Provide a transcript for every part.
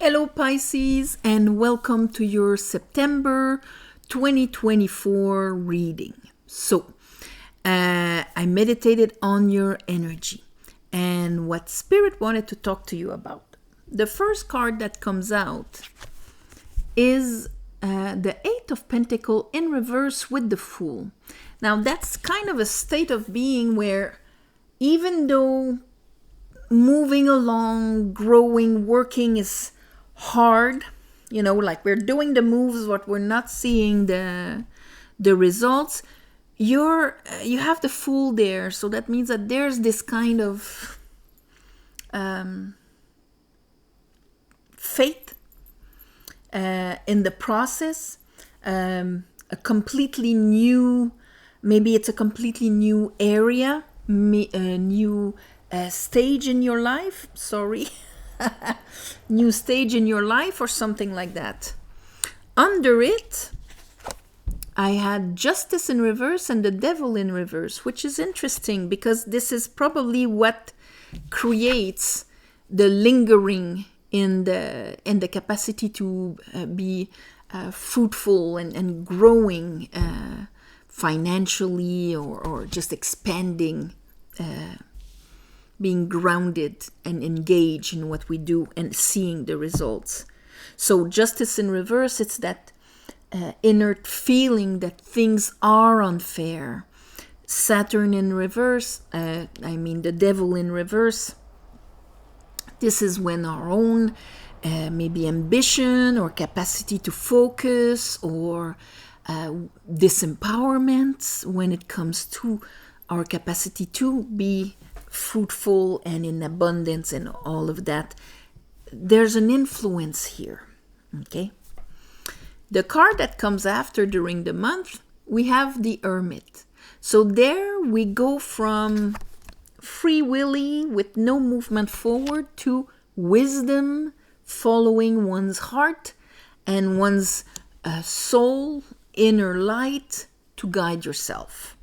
Hello Pisces and welcome to your September 2024 reading. I meditated on your energy and what Spirit wanted to talk to you about. The first card that comes out is the Eight of Pentacles in reverse with the Fool. Now that's kind of a state of being where even though moving along, growing, working is hard, like we're doing the moves, but we're not seeing the results. You have the Fool there, so that means that there's this kind of faith in the process, a completely new, maybe it's a completely new area, a new stage in your life. New stage in your life or something like that. Under it, I had Justice in reverse and the Devil in reverse, which is interesting because this is probably what creates the lingering in the capacity to be fruitful and growing financially or just expanding, being grounded and engaged in what we do and seeing the results. So Justice in reverse, it's that inert feeling that things are unfair. Saturn in reverse, the Devil in reverse, this is when our own maybe ambition or capacity to focus or disempowerment when it comes to our capacity to be fruitful and in abundance and all of that. There's an influence here. Okay. The card that comes after during the month, we have the Hermit. So there we go from free willy with no movement forward to wisdom, following one's heart and one's soul, inner light to guide yourself.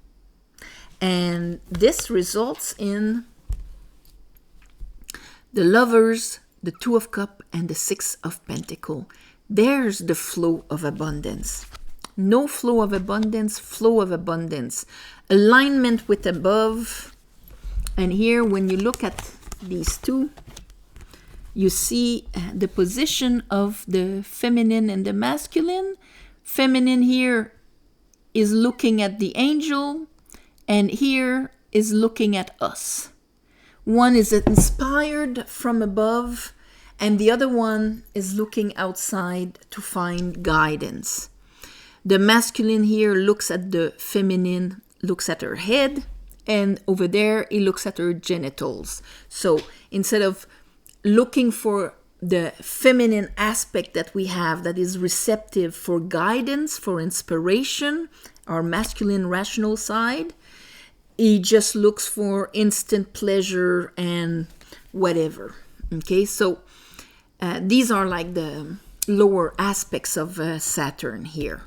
And this results in the Lovers, the Two of Cups, and the Six of Pentacles. There's the flow of abundance. No flow of abundance, flow of abundance. Alignment with above. And here, when you look at these two, you see the position of the feminine and the masculine. Feminine here is looking at the angel, and here is looking at us. One is inspired from above, and the other one is looking outside to find guidance. The masculine here looks at the feminine, looks at her head, and over there he looks at her genitals. So instead of looking for the feminine aspect that we have that is receptive for guidance, for inspiration, our masculine rational side, he just looks for instant pleasure and whatever. Okay, so these are like the lower aspects of Saturn here.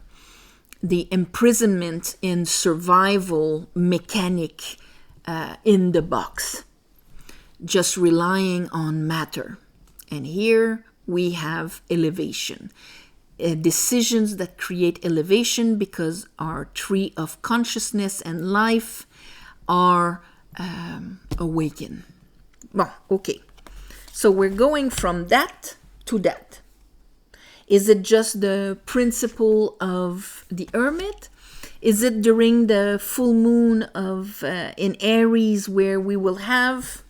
The imprisonment in survival mechanic in the box, just relying on matter. And here we have elevation. Decisions that create elevation because our tree of consciousness and life are awakened. Well, okay. So we're going from that to that. Is it just the principle of the Hermit? Is it during the full moon of in Aries where we will have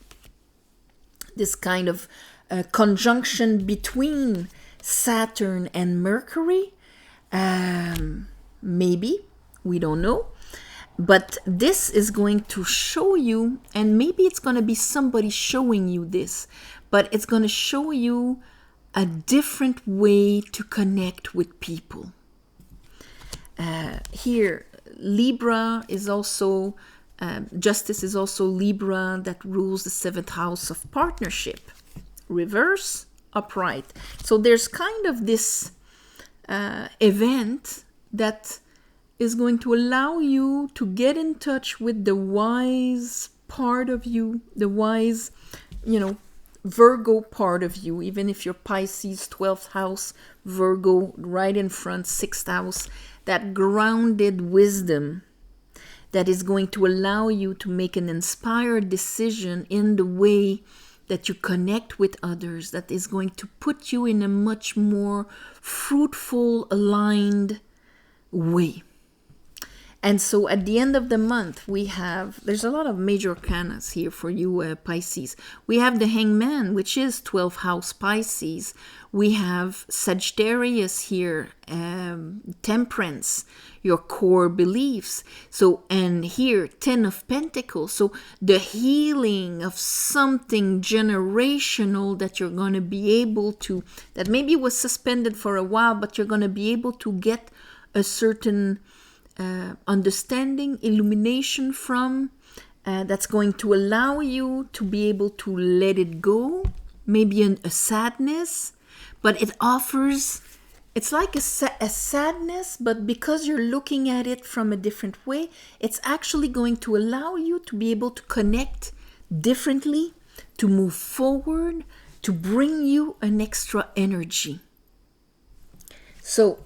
this kind of conjunction between Saturn and Mercury? Maybe. We don't know. But this is going to show you, and maybe it's going to be somebody showing you this, but it's going to show you a different way to connect with people. Here, Libra is also, Justice is also Libra that rules the 7th house of partnership. Reverse, upright. So there's kind of this event that is going to allow you to get in touch with the wise part of you, the wise, Virgo part of you, even if you're Pisces, 12th house, Virgo, right in front, 6th house, that grounded wisdom that is going to allow you to make an inspired decision in the way that you connect with others, that is going to put you in a much more fruitful, aligned way. And so at the end of the month, there's a lot of major arcanas here for you, Pisces. We have the Hangman, which is 12th house Pisces. We have Sagittarius here, Temperance, your core beliefs. So, and here, 10 of Pentacles. So the healing of something generational that you're going to be able to, that maybe was suspended for a while, but you're going to be able to get a certain understanding, illumination from, that's going to allow you to be able to let it go, maybe a sadness, but it offers, it's like a sadness, but because you're looking at it from a different way, it's actually going to allow you to be able to connect differently, to move forward, to bring you an extra energy. So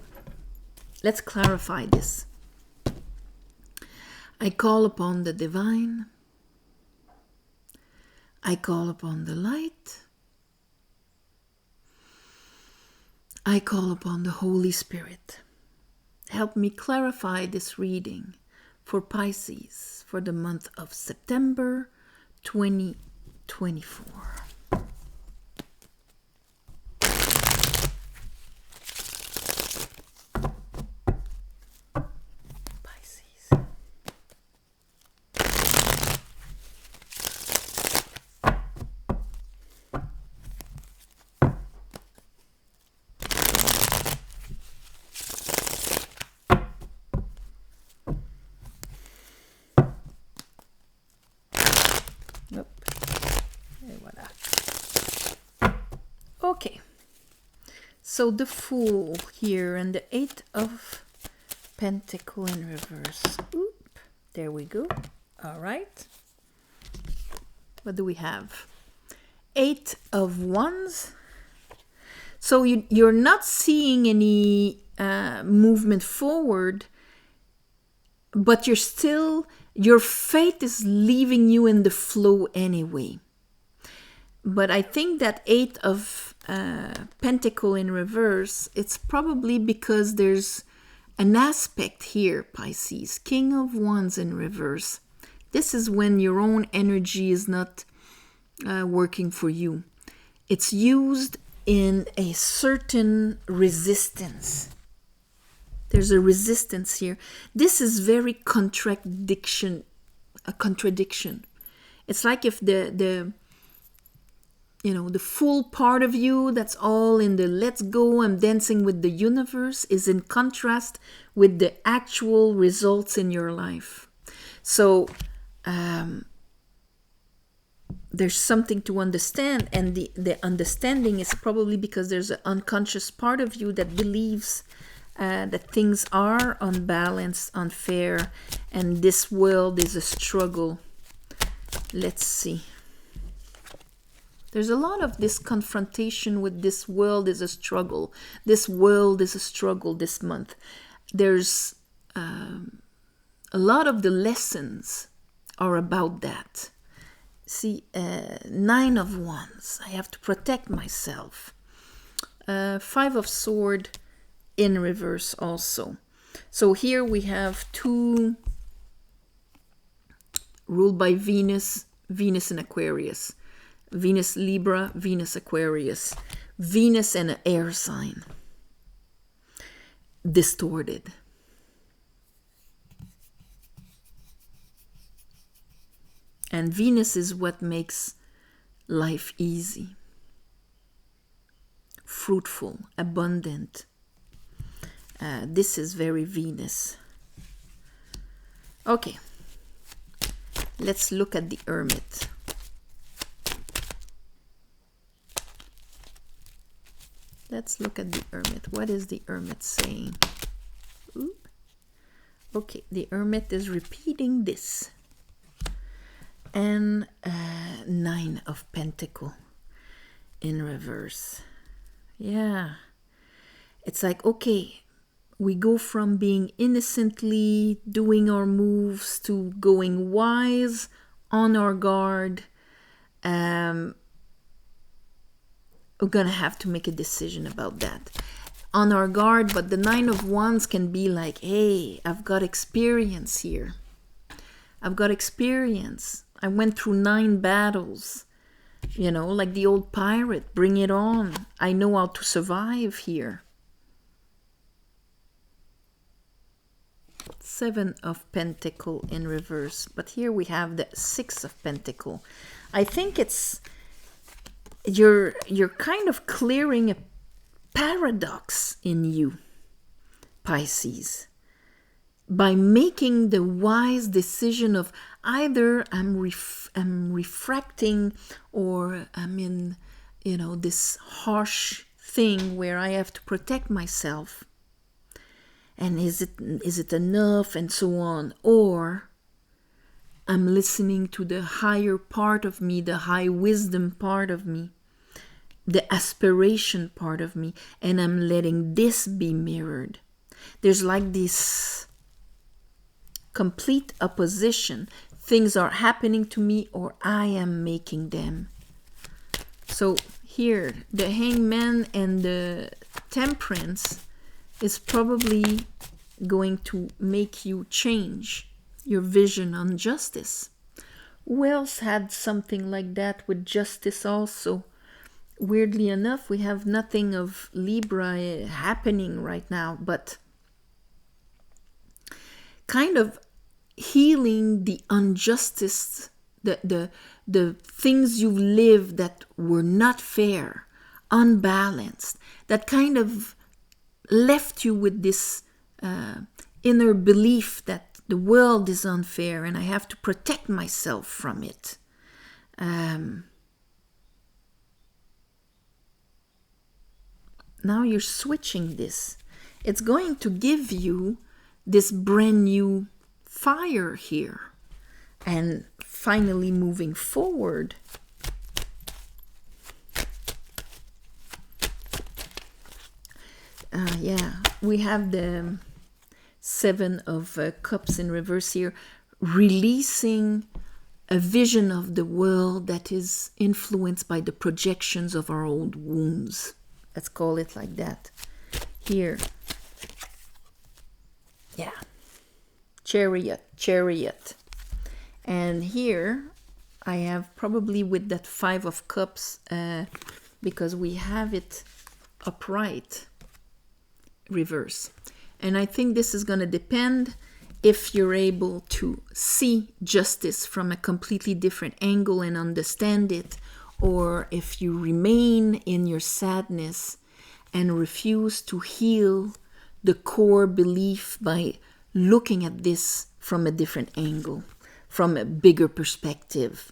let's clarify this. I call upon the divine. I call upon the light. I call upon the Holy Spirit. Help me clarify this reading for Pisces for the month of September 2024. Okay, so the Fool here and the 8 of Pentacles in reverse. Oop, there we go. All right. What do we have? 8 of Wands. So you're not seeing any movement forward, but your faith is leaving you in the flow anyway. But I think that 8 of Pentacles in reverse, it's probably because there's an aspect here, Pisces. King of Wands in reverse. This is when your own energy is not working for you. It's used in a certain resistance. There's a resistance here. This is very contradiction. It's like if the full part of you that's all in the let's go, I'm dancing with the universe, is in contrast with the actual results in your life. So there's something to understand, and the understanding is probably because there's an unconscious part of you that believes that things are unbalanced, unfair, and this world is a struggle. Let's see. There's a lot of this confrontation with this world is a struggle. This world is a struggle this month. There's a lot of the lessons are about that. See, 9 of Wands. I have to protect myself. 5 of Swords in reverse also. So here we have 2 ruled by Venus, Venus in Aquarius. Venus Libra, Venus Aquarius, Venus and an air sign. Distorted. And Venus is what makes life easy, fruitful, abundant. This is very Venus. Okay, let's look at the Hermit. Let's look at the Hermit. What is the Hermit saying? Oop. Okay, the Hermit is repeating this. And 9 of Pentacles. in reverse. Yeah. It's like, okay, we go from being innocently doing our moves to going wise, on our guard. We're gonna have to make a decision about that. On our guard, but the Nine of Wands can be like, hey, I've got experience here. I've got experience. I went through 9 battles. You know, like the old pirate, bring it on. I know how to survive here. 7 of Pentacle in reverse. But here we have the 6 of Pentacle. I think it's you're kind of clearing a paradox in you, Pisces, by making the wise decision of either I'm refracting or I'm in, this harsh thing where I have to protect myself. And is it enough and so on? Or I'm listening to the higher part of me, the high wisdom part of me, the aspiration part of me, and I'm letting this be mirrored. There's like this complete opposition. Things are happening to me or I am making them. So here, the Hangman and the Temperance is probably going to make you change your vision on justice. Who else had something like that with justice also? Weirdly enough, we have nothing of Libra happening right now, but kind of healing the injustice, the things you've lived that were not fair, unbalanced, that kind of left you with this inner belief that the world is unfair and I have to protect myself from it. Now you're switching this. It's going to give you this brand new fire here. And finally moving forward, we have the 7 of Cups in reverse here, releasing a vision of the world that is influenced by the projections of our old wounds. Let's call it like that. Here. Yeah. Chariot. And here I have probably with that 5 of Cups, because we have it upright, reverse. And I think this is going to depend if you're able to see justice from a completely different angle and understand it, or if you remain in your sadness and refuse to heal the core belief by looking at this from a different angle, from a bigger perspective,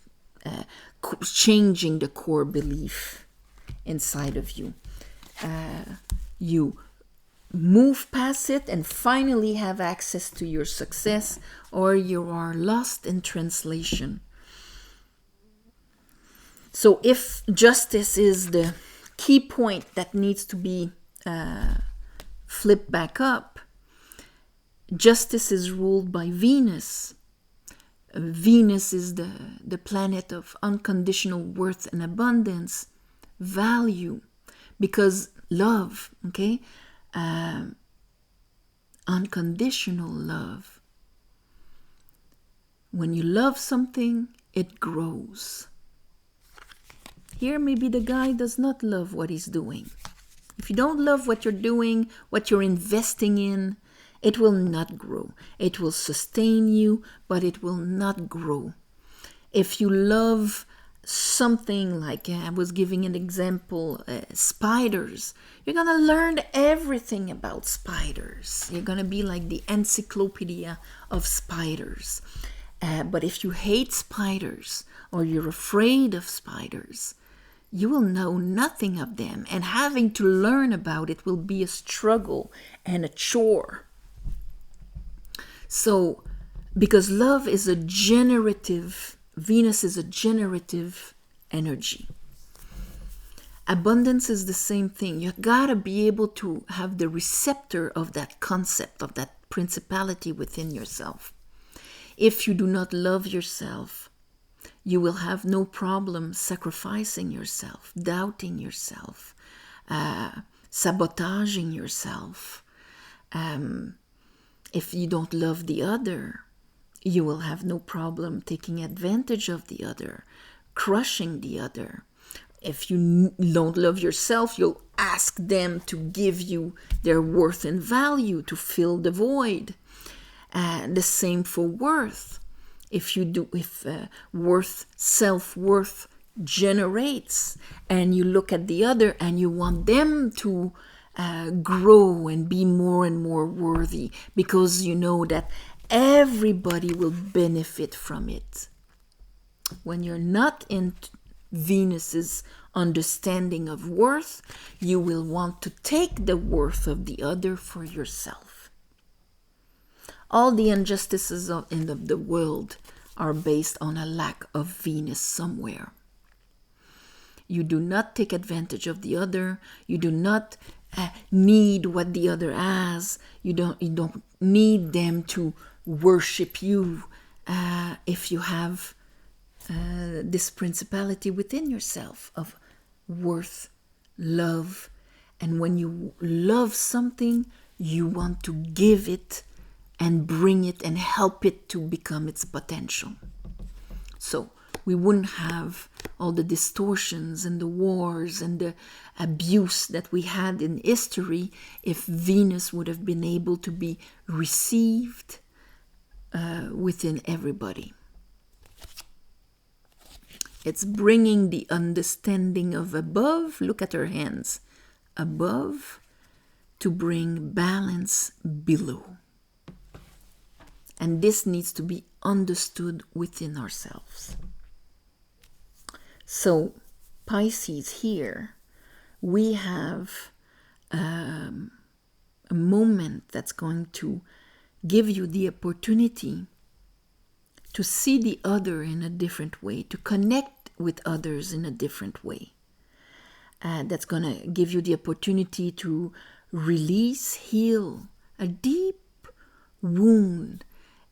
changing the core belief inside of you. You move past it and finally have access to your success, or you are lost in translation. So if justice is the key point that needs to be flipped back up, justice is ruled by Venus. Venus is the planet of unconditional worth and abundance, value, because love, okay? Unconditional love. When you love something, it grows. Here, maybe the guy does not love what he's doing. If you don't love what you're doing, what you're investing in, it will not grow. It will sustain you, but it will not grow. If you love something like, I was giving an example, spiders, you're going to learn everything about spiders. You're going to be like the encyclopedia of spiders. But if you hate spiders or you're afraid of spiders, you will know nothing of them. And having to learn about it will be a struggle and a chore. So, because love is a generative, Venus is a generative energy. Abundance is the same thing. You gotta be able to have the receptor of that concept, of that principality within yourself. If you do not love yourself, you will have no problem sacrificing yourself, doubting yourself, sabotaging yourself. If you don't love the other, you will have no problem taking advantage of the other, crushing the other. If you don't love yourself, you'll ask them to give you their worth and value to fill the void. The same for worth. If worth, self-worth generates, and you look at the other and you want them to grow and be more and more worthy, because you know that everybody will benefit from it. When you're not in Venus's understanding of worth, you will want to take the worth of the other for yourself. All the injustices in the world are based on a lack of Venus somewhere. You do not take advantage of the other. You do not need what the other has. You don't need them to worship you if you have this principality within yourself of worth, love. And when you love something, you want to give it and bring it and help it to become its potential. So we wouldn't have all the distortions and the wars and the abuse that we had in history if Venus would have been able to be received within everybody. It's bringing the understanding of above, look at her hands, above, to bring balance below. And this needs to be understood within ourselves. So, Pisces here, we have a moment that's going to give you the opportunity to see the other in a different way, to connect with others in a different way. That's going to give you the opportunity to release, heal a deep wound.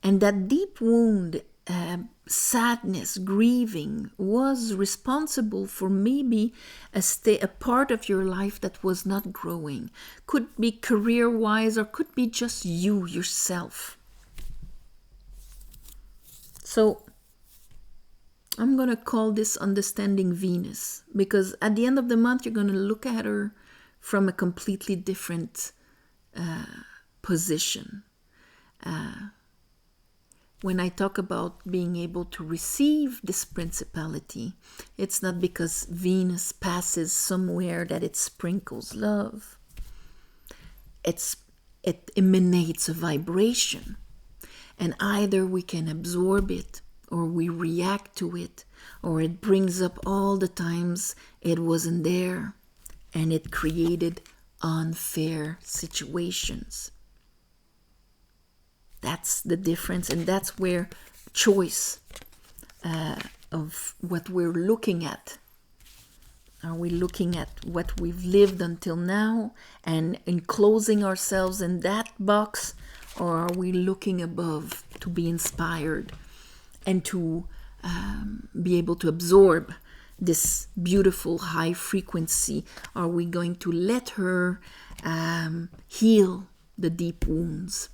And that deep wound, sadness, grieving, was responsible for maybe a part of your life that was not growing. Could be career-wise, or could be just you, yourself. So I'm going to call this Understanding Venus, because at the end of the month, you're going to look at her from a completely different position. When I talk about being able to receive this principality, it's not because Venus passes somewhere that it sprinkles love. It emanates a vibration. And either we can absorb it, or we react to it, or it brings up all the times it wasn't there, and it created unfair situations. That's the difference, and that's where choice of what we're looking at. Are we looking at what we've lived until now and enclosing ourselves in that box, or are we looking above to be inspired and to be able to absorb this beautiful high frequency? Are we going to let her heal the deep wounds?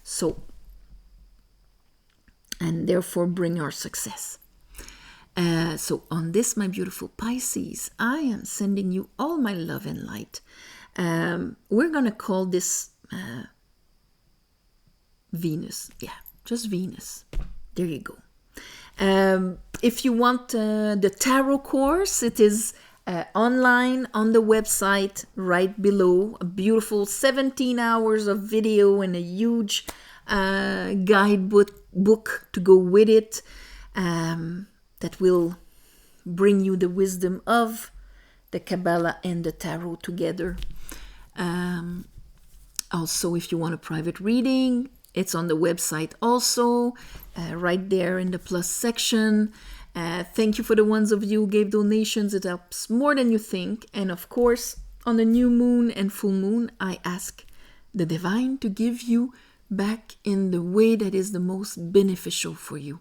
So, and therefore bring our success. So on this, my beautiful Pisces, I am sending you all my love and light. We're going to call this Venus. Yeah, just Venus. There you go. If you want the tarot course, it is online on the website right below. A beautiful 17 hours of video and a huge guidebook to go with it, that will bring you the wisdom of the Kabbalah and the tarot together. Also, if you want a private reading, it's on the website also, right there in the plus section. Thank you for the ones of you who gave donations. It helps more than you think. And of course, on the new moon and full moon, I ask the divine to give you back in the way that is the most beneficial for you.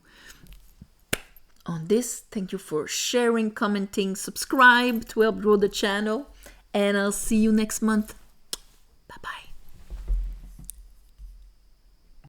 On this, thank you for sharing, commenting, subscribe to help grow the channel. And I'll see you next month.